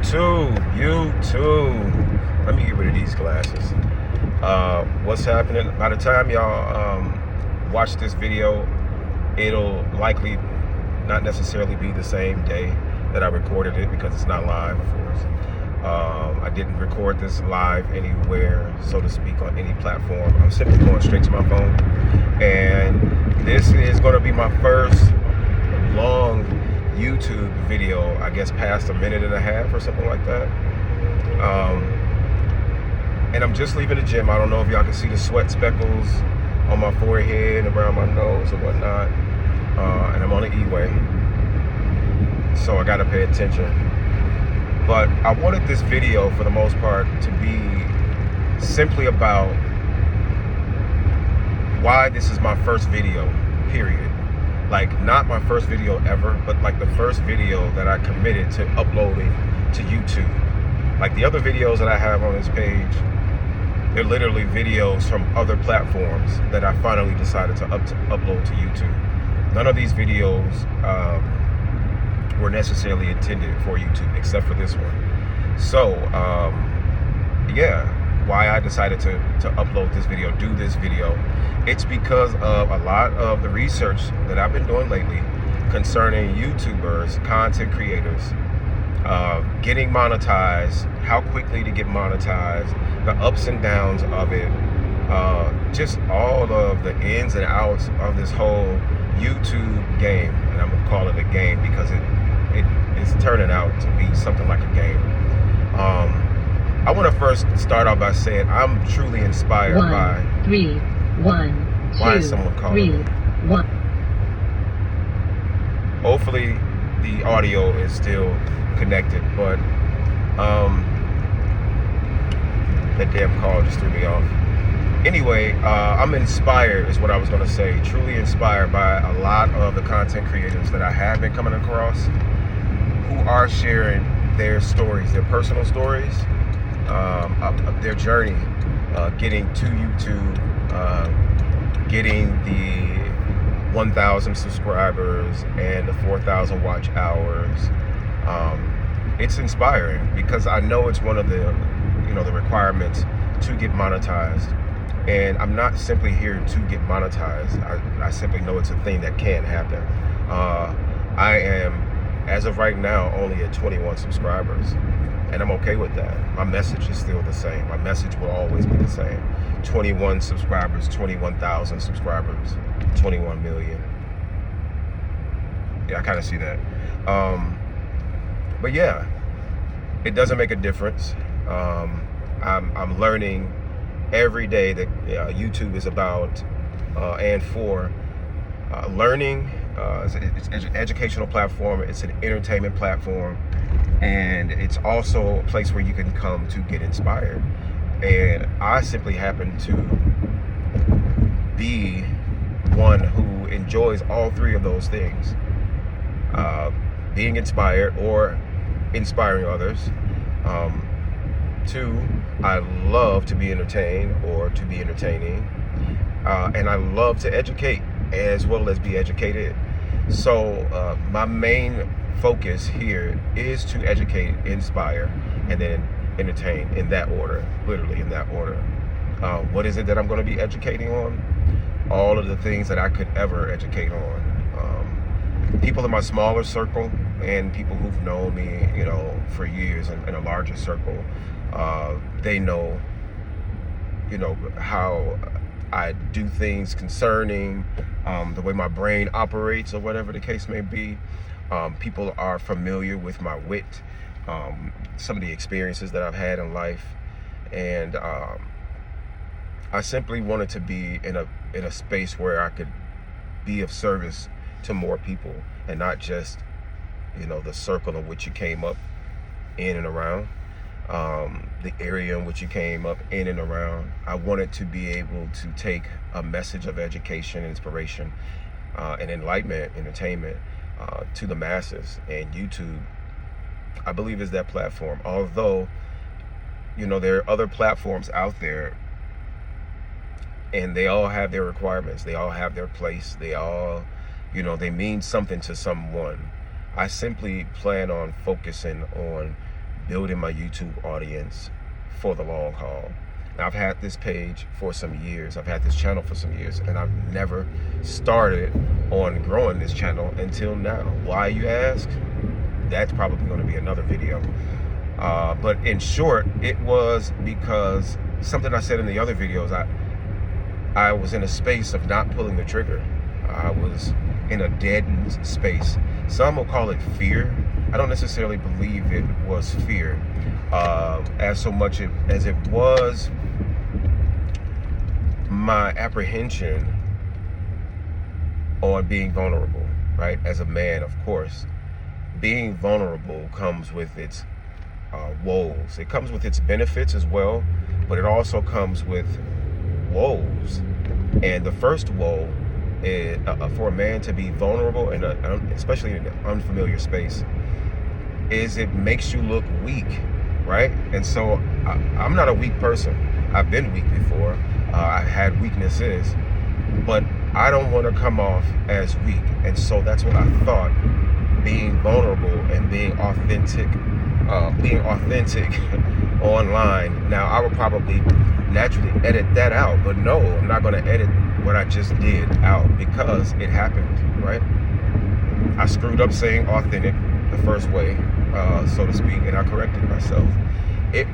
YouTube. Let me get rid of these glasses. What's happening? By the time y'all watch this video, it'll likely not necessarily be the same day that I recorded it because it's not live, of course. I didn't record this live anywhere, so to speak, on any platform. I'm simply going straight to my phone. And this is going to be my first long YouTube video, I guess past a minute and a half or something like that. And I'm just leaving the gym. I don't know if y'all can see the sweat speckles on my forehead and around my nose or whatnot. And I'm on the E-way, so I gotta pay attention. But I wanted this video, for the most part, to be simply about why this is my first video, period. Like, not my first video ever, but like the first video that I committed to uploading to YouTube. Like the other videos that I have on this page, they're literally videos from other platforms that I finally decided to upload to YouTube. None of these videos were necessarily intended for YouTube, except for this one. So, yeah, why I decided to upload this video, do this video, it's because of a lot of the research that I've been doing lately concerning YouTubers, content creators, getting monetized, how quickly to get monetized, the ups and downs of it, just all of the ins and outs of this whole YouTube game. And I'm gonna call it a game because it's turning out to be something like a game. I want to first start off by saying I'm truly inspired by why is someone calling me? Hopefully the audio is still connected, but that damn call just threw me off. Anyway, I'm inspired is what I was going to say. Truly inspired by a lot of the content creators that I have been coming across who are sharing their stories, their personal stories, of their journey getting to YouTube, getting the 1,000 subscribers and the 4,000 watch hours. It's inspiring because I know it's one of the requirements to get monetized. And I'm not simply here to get monetized. I simply know it's a thing that can happen. I am, as of right now, only at 21 subscribers. And I'm okay with that. My message is still the same. My message will always be the same. 21 subscribers, 21,000 subscribers, 21 million. Yeah, I kind of see that. But yeah, it doesn't make a difference. I'm learning every day that YouTube is about and for learning. It's an educational platform. It's an entertainment platform, and it's also a place where you can come to get inspired. And I simply happen to be one who enjoys all three of those things: being inspired or inspiring others. Two, I love to be entertained or to be entertaining, and I love to educate as well as be educated. So my main focus here is to educate, inspire, and then entertain, in that order, literally in that order. What is it that I'm going to be educating on? All of the things that I could ever educate on. People in my smaller circle and people who've known me, for years in a larger circle, they know, how I do things concerning the way my brain operates or whatever the case may be. People are familiar with my wit, some of the experiences that I've had in life, and I simply wanted to be in a space where I could be of service to more people, and not just the circle in which you came up in and around, the area in which you came up in and around. I wanted to be able to take a message of education, inspiration, and enlightenment, entertainment to the masses. And YouTube, I believe, is that platform. Although, there are other platforms out there, and they all have their requirements. They all have their place. They all, they mean something to someone. I simply plan on focusing on building my YouTube audience for the long haul. Now, I've had this page for some years. I've had this channel for some years, and I've never started on growing this channel until now. Why, you ask? That's probably going to be another video. But in short, it was because something I said in the other videos. I was in a space of not pulling the trigger. I was in a deadened space. Some will call it fear. I don't necessarily believe it was fear, as so much as it was my apprehension on being vulnerable, right? As a man, of course, being vulnerable comes with its woes. It comes with its benefits as well, but it also comes with woes. And the first woe is, for a man to be vulnerable, and especially in an unfamiliar space, is it makes you look weak, right? And so I'm not a weak person. I've been weak before. I've had weaknesses, but I don't want to come off as weak. And so that's what I thought being vulnerable and being authentic online. Now, I would probably naturally edit that out, but no, I'm not going to edit what I just did out because it happened, right? I screwed up saying authentic the first way, so to speak, and I corrected myself. It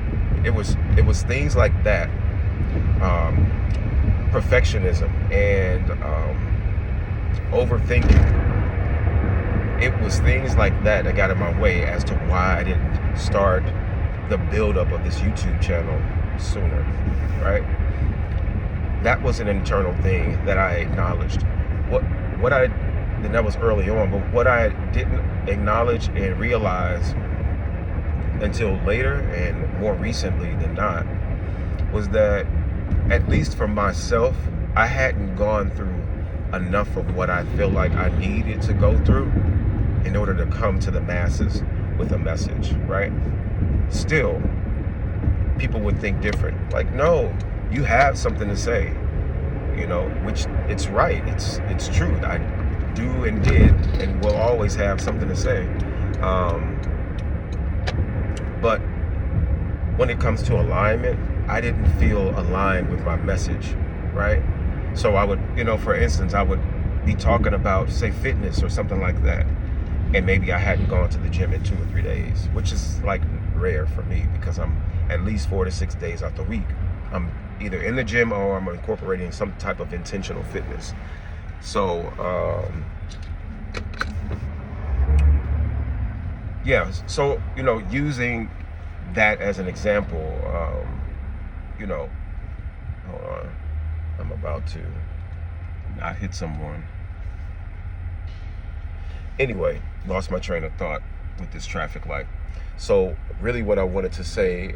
was things like that, perfectionism and overthinking. It was things like that that got in my way as to why I didn't start the buildup of this YouTube channel sooner, right? That was an internal thing that I acknowledged. And that was early on, but what I didn't acknowledge and realize until later and more recently than not was that, at least for myself, I hadn't gone through enough of what I feel like I needed to go through in order to come to the masses with a message, right? Still, people would think different. Like, no, you have something to say, which it's right. It's true. I do and did and will always have something to say. But when it comes to alignment, I didn't feel aligned with my message, right? So I would, for instance, I would be talking about, say, fitness or something like that. And maybe I hadn't gone to the gym in 2 or 3 days, which is like rare for me because I'm at least 4 to 6 days out the week. I'm either in the gym or I'm incorporating some type of intentional fitness. So, yeah, so, using that as an example, hold on, I'm about to not hit someone. Anyway, lost my train of thought with this traffic light. So really what I wanted to say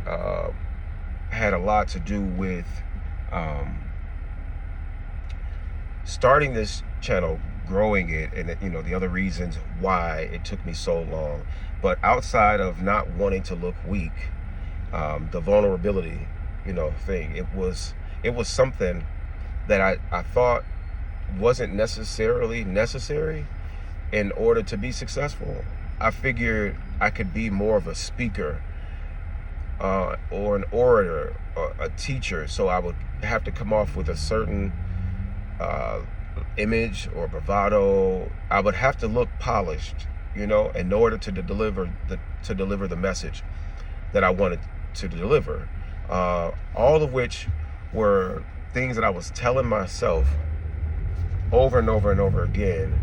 had a lot to do with starting this channel, growing it, and the other reasons why it took me so long. But outside of not wanting to look weak, the vulnerability, thing, it was something that I thought wasn't necessarily necessary in order to be successful. I figured I could be more of a speaker or an orator or a teacher, so I would have to come off with a certain image or bravado. I would have to look polished, in order to deliver the message that I wanted to deliver. All of which were things that I was telling myself over and over and over again,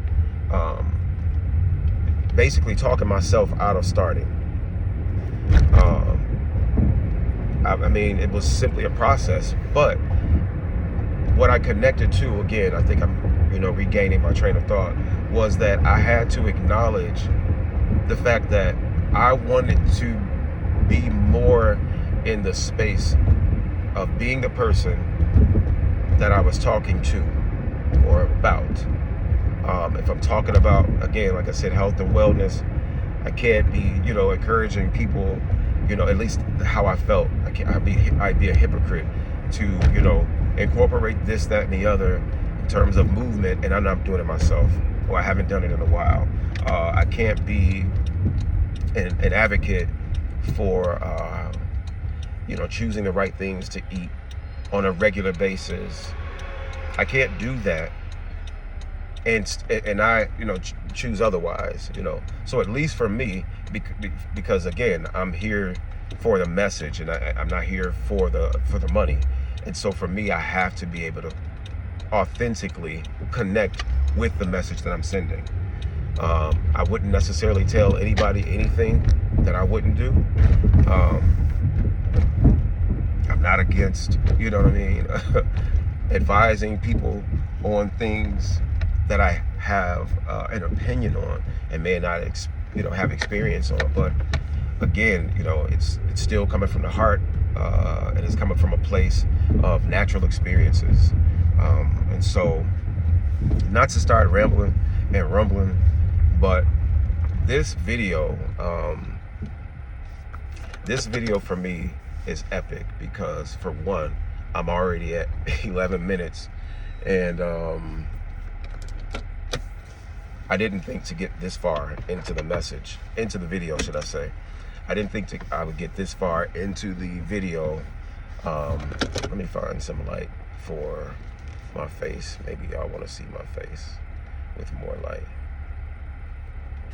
basically talking myself out of starting. I mean, it was simply a process, but what I connected to, again, I think I'm, regaining my train of thought, was that I had to acknowledge the fact that I wanted to be more in the space of being the person that I was talking to or about. If I'm talking about, again, like I said, health and wellness, I can't be, encouraging people, at least how I felt. I'd be a hypocrite to, incorporate this, that, and the other in terms of movement, and I'm not doing it myself, or I haven't done it in a while. I can't be an advocate for choosing the right things to eat on a regular basis. I can't do that and I choose otherwise. So at least for me, because again, I'm here for the message, and I'm not here for the money. And so for me, I have to be able to authentically connect with the message that I'm sending. I wouldn't necessarily tell anybody anything that I wouldn't do. I'm not against, advising people on things that I have an opinion on and may not have experience on. But again, it's still coming from the heart, and it's coming from a place of natural experiences. And so, not to start rambling and rumbling, but this video for me is epic because, for one, I'm already at 11 minutes, and I didn't think to get this far into the video, should I say. I didn't think I would get this far into the video. Let me find some light for my face. Maybe y'all want to see my face with more light.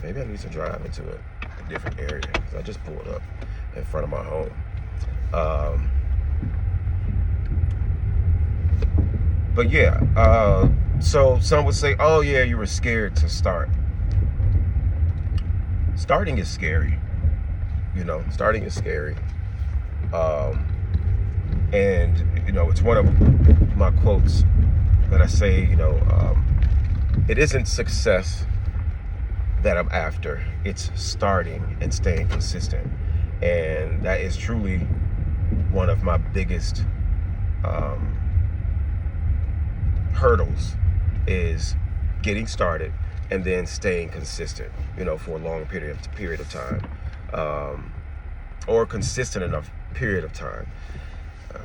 Maybe I need to drive into a different area, because I just pulled up in front of my home. But yeah, so some would say, oh yeah, you were scared to start. Starting is scary. Starting is scary. And it's one of my quotes that I say, it isn't success that I'm after, it's starting and staying consistent. And that is truly one of my biggest hurdles, is getting started and then staying consistent, for a long period of time, or consistent enough period of time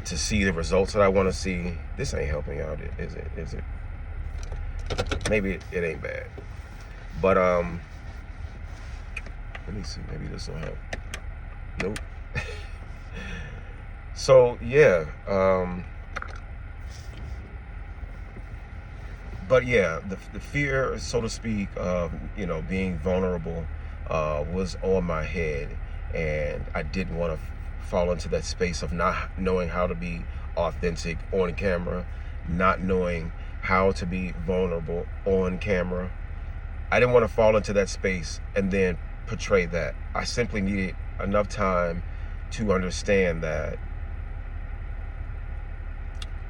to see the results that I want to see. This ain't helping out, is it? Maybe it ain't bad, but let me see. Maybe this will help. Nope. So yeah, but yeah, the fear, so to speak, of being vulnerable was on my head, and I didn't want to fall into that space of not knowing how to be authentic on camera, not knowing how to be vulnerable on camera. I didn't want to fall into that space and then portray that. I simply needed enough time to understand that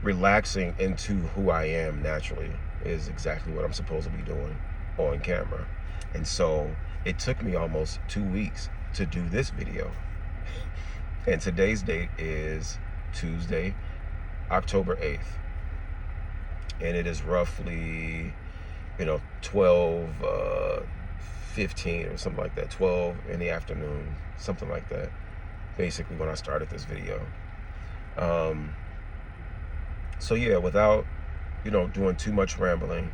relaxing into who I am naturally is exactly what I'm supposed to be doing on camera. And so it took me almost 2 weeks to do this video. And today's date is Tuesday, October 8th. And it is roughly, 12:15 or something like that, 12 in the afternoon, something like that, basically, when I started this video. So yeah, without, doing too much rambling,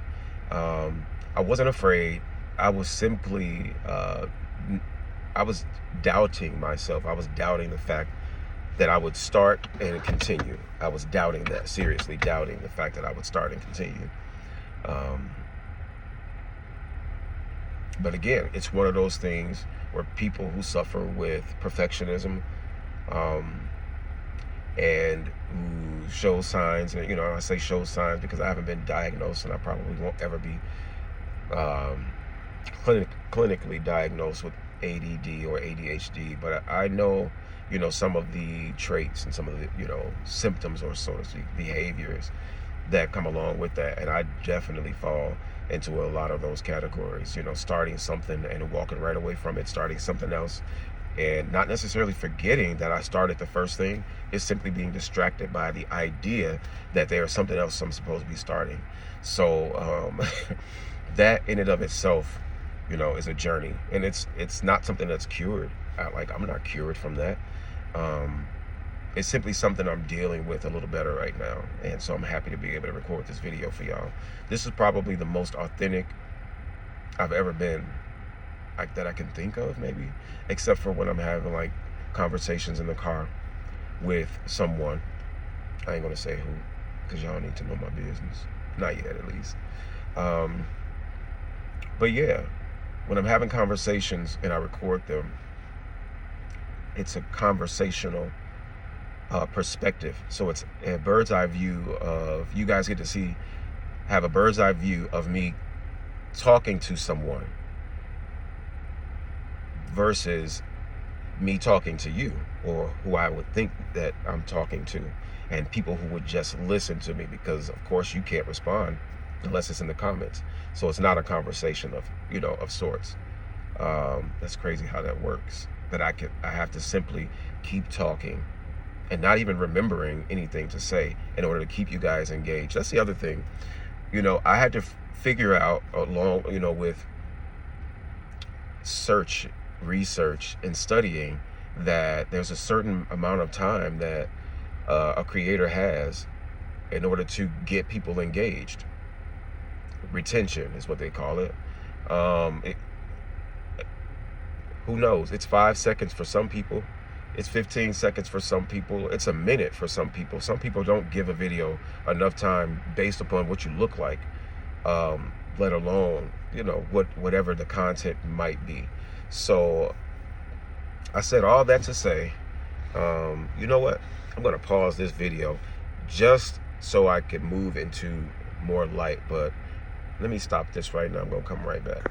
I wasn't afraid. I was simply, I was doubting myself. I was doubting the fact that I would start and continue. I was doubting that, seriously doubting the fact that I would start and continue. But again, it's one of those things where people who suffer with perfectionism, and who show signs, and I say show signs because I haven't been diagnosed, and I probably won't ever be clinically diagnosed with ADD or ADHD, but I know, some of the traits and some of the, symptoms, or so to speak, behaviors that come along with that. And I definitely fall into a lot of those categories, starting something and walking right away from it, starting something else, and not necessarily forgetting that I started the first thing. It's simply being distracted by the idea that there's something else I'm supposed to be starting. So that in and of itself, is a journey, and it's not something that's cured. I'm not cured from that. It's simply something I'm dealing with a little better right now, and so I'm happy to be able to record this video for y'all. This is probably the most authentic I've ever been, that I can think of, maybe, except for when I'm having conversations in the car with someone. I ain't gonna say who, because y'all need to know my business. Not yet, at least. But yeah, when I'm having conversations and I record them, it's a conversational perspective. So it's a bird's eye view of, you guys get to have a bird's eye view of me talking to someone versus me talking to you, or who I would think that I'm talking to, and people who would just listen to me, because of course you can't respond unless it's in the comments. So it's not a conversation of, of sorts. That's crazy how that works. That I have to simply keep talking and not even remembering anything to say in order to keep you guys engaged. That's the other thing. I had to figure out along, with research and studying, that there's a certain amount of time that a creator has in order to get people engaged. Retention is what they call it. Who knows? It's 5 seconds for some people. It's 15 seconds for some people. It's a minute for some people. Some people don't give a video enough time based upon what you look like, let alone, whatever the content might be. So I said all that to say, you know what? I'm going to pause this video just so I can move into more light. But let me stop this right now. I'm going to come right back.